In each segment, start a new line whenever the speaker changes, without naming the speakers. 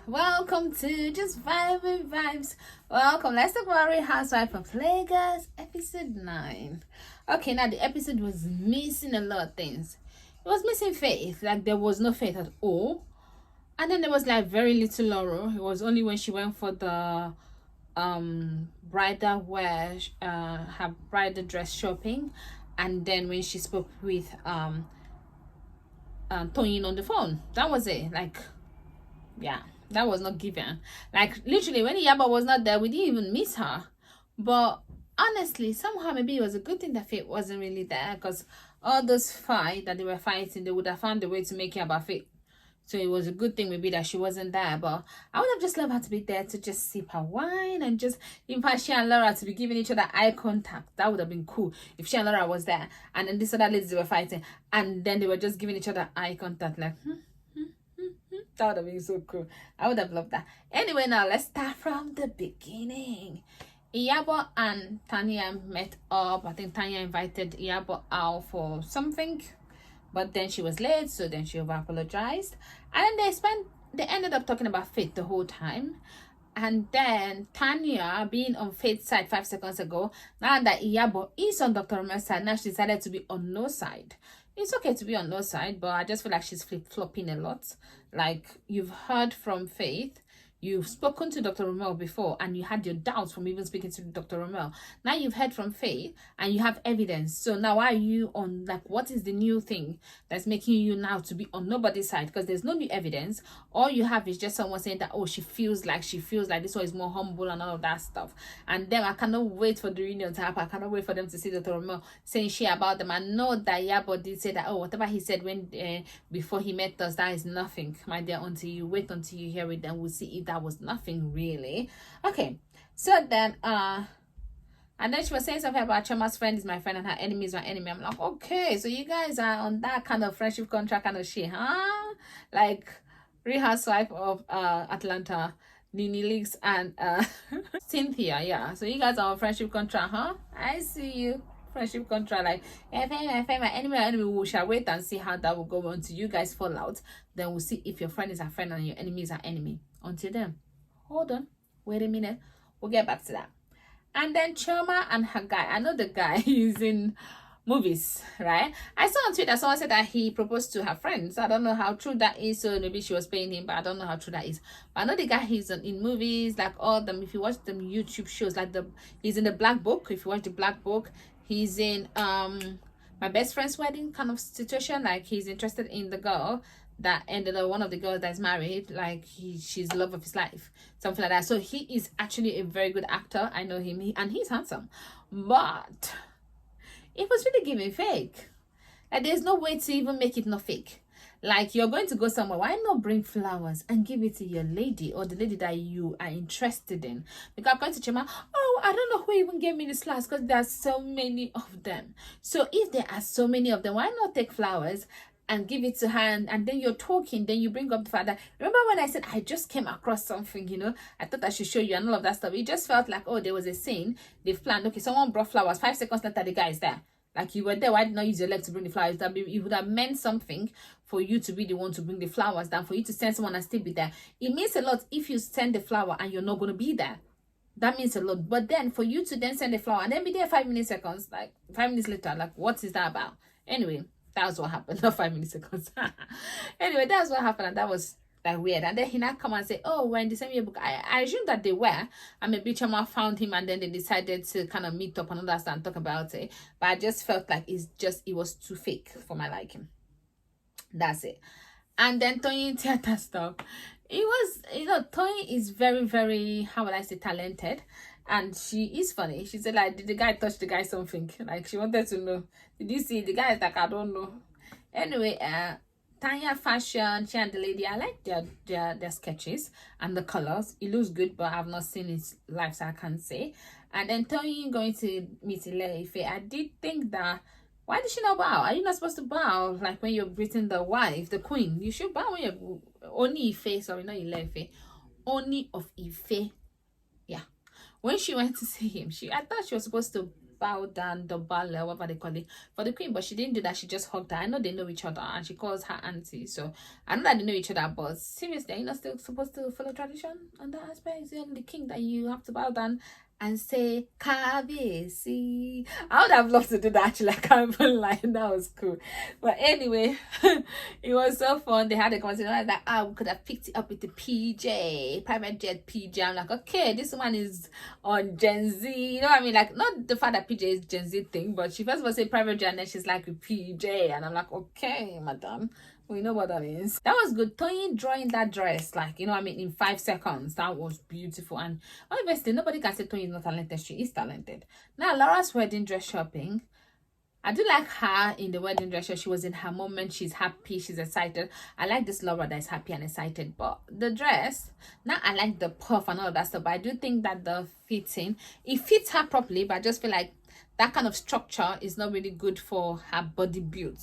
Welcome to Just Vibing Vibes. Welcome. Let's talk about Housewives of Lagos, episode 9. Okay, now the episode was missing a lot of things. It was missing faith, like there was no faith at all. And then there was like very little Laurel. It was only when she went for the bridal wear, her bridal dress shopping, and then when she spoke with Toyin on the phone. That was it. Like, yeah, that was not given. Like, literally, when Iyabo was not there, we didn't even miss her. But honestly, somehow maybe it was a good thing that Faith wasn't really there, because all those fight that they were fighting, they would have found a way to make it about Faith. So it was a good thing maybe that she wasn't there. But I would have just loved her to be there to just sip her wine and just, in fact, she and Laura to be giving each other eye contact. That would have been cool if she and Laura was there. And then these other ladies were fighting. And then they were just giving each other eye contact like, That would have been so cool. I would have loved that. Anyway, now let's start from the beginning. Iyabo and Tanya met up. I think Tanya invited Iyabo out for something, but then she was late, so then she over apologized. And then they ended up talking about Faith the whole time. And then Tanya, being on Faith's side 5 seconds ago, now that Iyabo is on Dr. Romel's side, now she decided to be on no side. It's okay to be on no side, but I just feel like she's flip-flopping a lot. Like, you've heard from Faith, you've spoken to Dr. Romel before, and you had your doubts from even speaking to Dr. Romel. Now you've heard from Faith, and you have evidence. So now why are you on, like, what is the new thing that's making you now to be on nobody's side? Because there's no new evidence. All you have is just someone saying that, oh, she feels like this one is more humble and all of that stuff. And then I cannot wait for the reunion to happen. I cannot wait for them to see Dr. Romel saying shit about them. I know that Iyabo did say that, oh, whatever he said when before he met us, that is nothing, my dear, until you wait until you hear it, then we'll see if that was nothing really. Okay, so then and then she was saying something about Chima's friend is my friend and her enemy is my enemy. I'm like, okay, so you guys are on that kind of friendship contract kind of shit, huh? Like Real Housewife of Atlanta, Nene Leaks and Cynthia. Yeah, so you guys are on friendship contract, huh? I see you. Friendship contract, like my enemy, we shall wait and see how that will go until you guys fall out. Then we'll see if your friend is a friend and your enemy is an enemy. Until then, hold on, wait a minute, we'll get back to that. And then Choma and her guy, I know the guy is in movies, right? I saw on Twitter someone said that he proposed to her friends. I don't know how true that is, so maybe she was paying him, but I don't know how true that is. But I know the guy, he's in movies, like all them. If you watch them YouTube shows, like he's in the Black Book. If you watch the Black Book, he's in My Best Friend's Wedding kind of situation. Like, he's interested in the girl that ended up, one of the girls that's married, like she's the love of his life, something like that. So he is actually a very good actor. I know him, and he's handsome, but it was really giving fake. Like, there's no way to even make it not fake. Like, you're going to go somewhere, why not bring flowers and give it to your lady or the lady that you are interested in? Because I'm going to Chima, oh, I don't know who even gave me this flowers, because there are so many of them. So if there are so many of them, why not take flowers and give it to her, and then you're talking, then you bring up the fact that, remember when I said I just came across something, I thought I should show you and all of that stuff. It just felt like, oh, there was a scene, they've planned, okay, someone brought flowers, 5 seconds later the guy is there. Like, you were there, why did not use your leg to bring the flowers? It would have meant something for you to be the one to bring the flowers than for you to send someone and still be there. It means a lot if you send the flower and you're not going to be there. That means a lot. But then for you to then send the flower and then be there 5 minutes seconds, like 5 minutes later, like, what is that about? Anyway, that's what happened. Not 5 minutes seconds. Anyway, that's what happened, and that was like weird. And then he now come and say, oh, we're in the same yearbook. I assume that they were, and maybe Chama found him and then they decided to kind of meet up and understand and talk about it. But I just felt like it was too fake for my liking. That's it. And then Tony theater stuff, it was, Tony is very, very, how would I say, talented. And she is funny. She said, like, did the guy touch the guy something? Like, she wanted to know. Did you see? The guy is like, I don't know. Anyway, Tanya fashion, she and the lady, I like their sketches and the colors. It looks good, but I've not seen it live, so I can't say. And then Tony going to meet Ileife. I did think that, why did she not bow? Are you not supposed to bow? Like, when you're greeting the wife, the queen, you should bow when you're Oni Ife, sorry, not Ileife. Oni of Ife. Yeah. When she went to see him, I thought she was supposed to bow down the ballet, whatever they call it, for the queen, but she didn't do that. She just hugged her. I know they know each other, and she calls her auntie, so I know that they know each other, but seriously, you're not still supposed to follow tradition on that aspect. It's only the king that you have to bow down and say Kabisi. I would have loved to do that actually. I can't even lie, that was cool. But anyway, it was so fun. They had a conversation. I was like, we could have picked it up with the PJ, private jet PJ. I'm like, okay, this one is on Gen Z. You know what I mean? Like, not the fact that PJ is Gen Z thing, but she first of all said private jet and then she's like PJ. And I'm like, okay, madam. We know what that means. That was good. Tony drawing that dress, like, you know what I mean, in 5 seconds. That was beautiful. And obviously, nobody can say Tony is not talented. She is talented. Now, Laura's wedding dress shopping. I do like her in the wedding dress. She was in her moment. She's happy. She's excited. I like this Laura that is happy and excited. But the dress, now I like the puff and all of that stuff. But I do think that the fitting, it fits her properly. But I just feel like that kind of structure is not really good for her body build.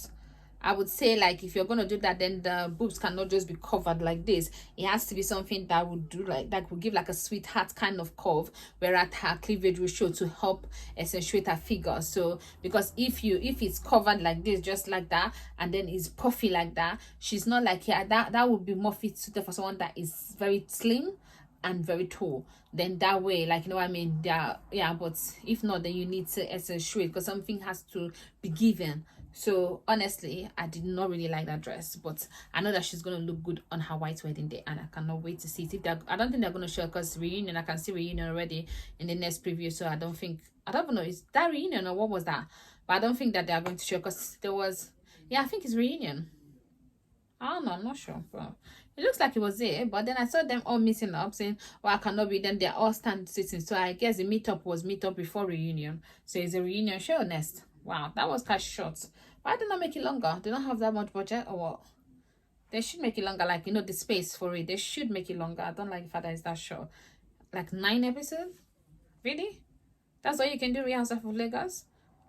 I would say, like, if you're going to do that, then the boobs cannot just be covered like this. It has to be something that would do like that would give like a sweetheart kind of curve, whereas her cleavage will show to help accentuate her figure. So because if it's covered like this, just like that, and then it's puffy like that, she's not like, yeah, that would be more fit suited for someone that is very slim and very tall. Then that way, like, you know what I mean, yeah. But if not, then you need to accentuate, because something has to be given. So honestly, I did not really like that dress, but I know that she's gonna look good on her white wedding day, and I cannot wait to see it. I don't think they're gonna show, because reunion, I can see reunion already in the next preview. So I don't know, is that reunion or what was that? But I don't think that they are going to show, because there was, yeah, I think it's reunion. I don't know, I'm not sure, but it looks like it was there. But then I saw them all missing up, saying, oh, I cannot be. Then they're all stand sitting. So I guess the meetup was meetup before reunion. So it's a reunion show next. Wow, that was kind of short. Why did not make it longer? They don't have that much budget or what? They should make it longer, like, you know, the space for it. They should make it longer. I don't like the fact that it's that short. Like 9 episodes? Really? That's all you can do, Real Housewives of Lagos?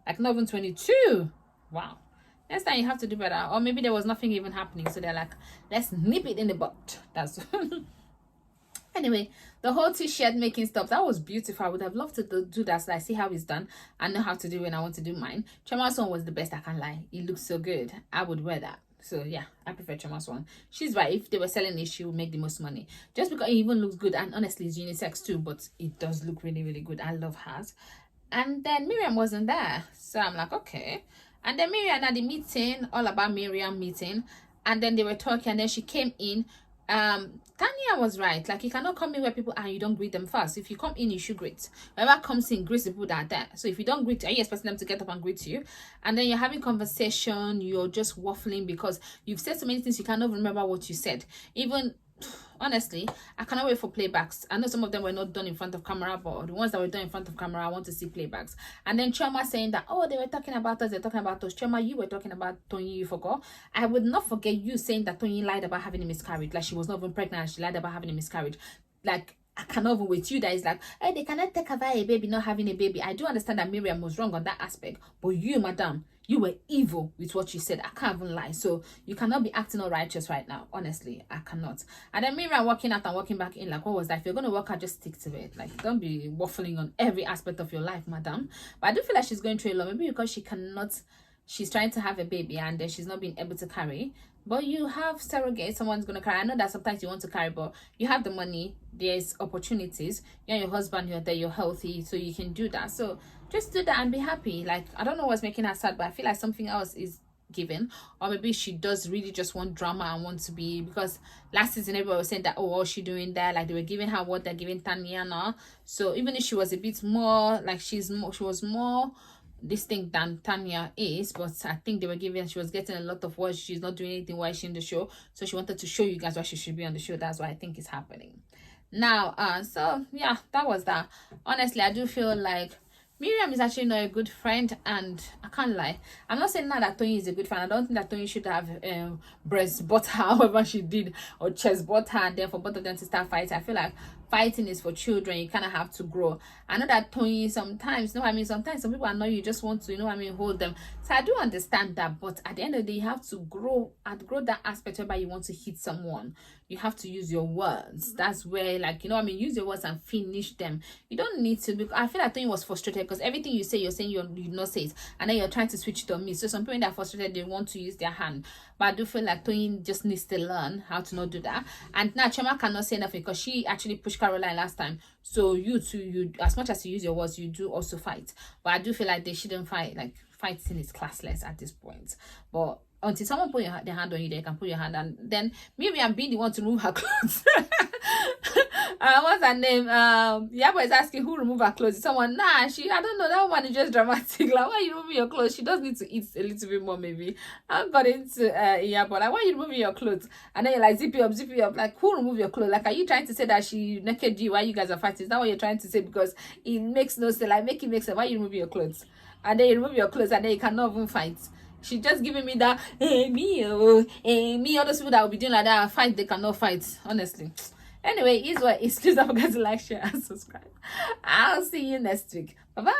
Like not even 22? Wow. Next time you have to do better. Or maybe there was nothing even happening, so they're like, let's nip it in the butt. That's anyway, the whole t-shirt making stuff, that was beautiful. I would have loved to do that, so I see how it's done. I know how to do it when I want to do mine. Chima's one was the best, I can't lie. It looks so good. I would wear that. So yeah, I prefer Chima's one. She's right. If they were selling it, she would make the most money. Just because it even looks good, and honestly it's unisex too, but it does look really, really good. I love hers. And then Miriam wasn't there, so I'm like, okay. And then Miriam had the meeting, all about Miriam meeting, and then they were talking, and then she came in. Tanya was right. Like, you cannot come in where people are, you don't greet them first. If you come in, you should greet. Whoever comes in, greets the people that are there. So if you don't greet, are you expecting them to get up and greet you? And then you're having conversation, you're just waffling because you've said so many things, you cannot remember what you said. Even honestly, I cannot wait for playbacks. I know some of them were not done in front of camera, but the ones that were done in front of camera, I want to see playbacks. And then Chioma saying that, oh, they were talking about us, they're talking about us. Chioma, you were talking about Tony, you forgot. I would not forget you saying that Tony lied about having a miscarriage. Like, she was not even pregnant, she lied about having a miscarriage. Like, I cannot even with you that is like, hey, they cannot take away a baby not having a baby. I do understand that Miriam was wrong on that aspect, but you, madam, you were evil with what you said. I can't even lie. So you cannot be acting all righteous right now. Honestly, I cannot. And then Miriam walking out and walking back in, like, what was that? If you're going to work out, just stick to it. Like, don't be waffling on every aspect of your life, madam. But I do feel like she's going through a lot. Maybe because she's trying to have a baby and then she's not being able to carry. But you have surrogate, someone's going to carry. I know that sometimes you want to carry, but you have the money, there's opportunities. You and your husband, you're there, you're healthy, so you can do that. So just do that and be happy. Like, I don't know what's making her sad, but I feel like something else is given. Or maybe she does really just want drama and want to be, because last season everybody was saying that, oh, what's she doing there? Like, they were giving her what they're giving Tanyana. So even if she was a bit more, like, she was more distinct than Tanya is, but I think she was getting a lot of what she's not doing anything while she's in the show, so she wanted to show you guys why she should be on the show. That's what I think is happening now. So yeah, that was that. Honestly, I do feel like Miriam is actually not a good friend, and I can't lie. I'm not saying now that Tony is a good friend. I don't think that Tony should have breast butt her, however she did, or chest butt her, and then for both of them to start fighting. I feel like fighting is for children. You kind of have to grow. I know that Tony sometimes, you know what I mean, sometimes some people annoy you, just want to, you know what I mean, hold them. So I do understand that, but at the end of the day, you have to grow that aspect whereby you want to hit someone. You have to use your words. That's where, like, you know what I mean, use your words and finish them. You don't need to, because I feel like Tony was frustrated because everything you say, you're saying you not say it, and then you're trying to switch it on me. So some people that are frustrated, they want to use their hand. But I do feel like Tony just needs to learn how to not do that. And now Chema cannot say nothing because she actually pushed Caroline last time. So you too, you, as much as you use your words, you do also fight. But I do feel like they shouldn't fight. Like, fighting is classless at this point. But until someone put their hand on you, they can put your hand, and then maybe I'm being the one to remove her clothes. What's her name? Yabo is asking who removed her clothes. Someone, I don't know, that one is just dramatic. Like, why are you removing your clothes? She does need to eat a little bit more, maybe. I got into Yabo, like, why are you removing your clothes? And then you're like, zip it up. Like, who removed your clothes? Like, are you trying to say that she naked you while you guys are fighting? Is that what you're trying to say? Because it makes no sense. Like, make it make sense. Why are you removing your clothes? And then you remove your clothes and then you cannot even fight. She just giving me that, me, all those people that will be doing like that, fight, they cannot fight, honestly. Anyway, here's what it is. Please don't forget to like, share, and subscribe. I'll see you next week. Bye-bye.